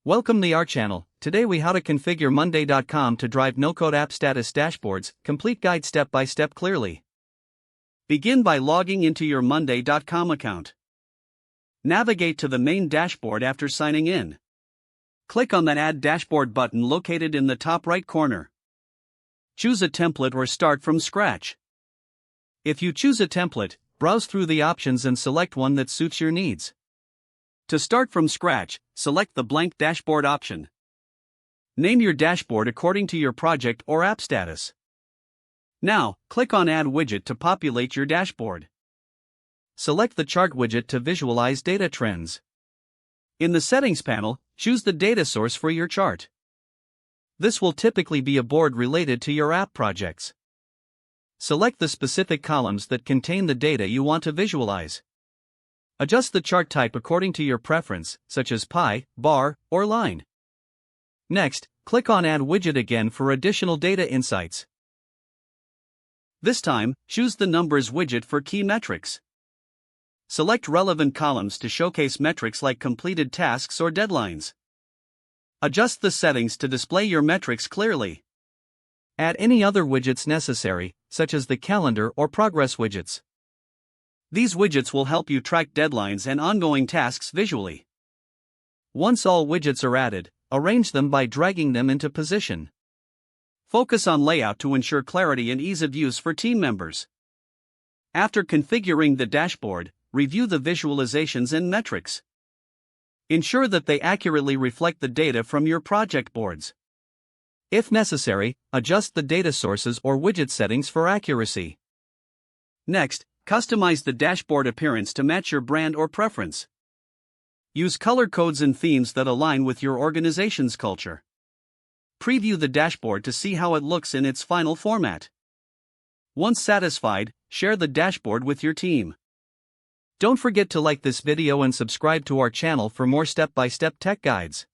Welcome to our channel. Today we how to configure Monday.com to drive no-code app status dashboards, complete guide step by step clearly. Begin by logging into your Monday.com account. Navigate to the main dashboard after signing in. Click on that Add Dashboard button located in the top right corner. Choose a template or start from scratch. If you choose a template, browse through the options and select one that suits your needs. To start from scratch, select the blank dashboard option. Name your dashboard according to your project or app status. Now, click on Add Widget to populate your dashboard. Select the Chart widget to visualize data trends. In the Settings panel, choose the data source for your chart. This will typically be a board related to your app projects. Select the specific columns that contain the data you want to visualize. Adjust the chart type according to your preference, such as pie, bar, or line. Next, click on Add Widget again for additional data insights. This time, choose the Numbers widget for key metrics. Select relevant columns to showcase metrics like completed tasks or deadlines. Adjust the settings to display your metrics clearly. Add any other widgets necessary, such as the calendar or progress widgets. These widgets will help you track deadlines and ongoing tasks visually. Once all widgets are added, arrange them by dragging them into position. Focus on layout to ensure clarity and ease of use for team members. After configuring the dashboard, review the visualizations and metrics. Ensure that they accurately reflect the data from your project boards. If necessary, adjust the data sources or widget settings for accuracy. Next, customize the dashboard appearance to match your brand or preference. Use color codes and themes that align with your organization's culture. Preview the dashboard to see how it looks in its final format. Once satisfied, share the dashboard with your team. Don't forget to like this video and subscribe to our channel for more step-by-step tech guides.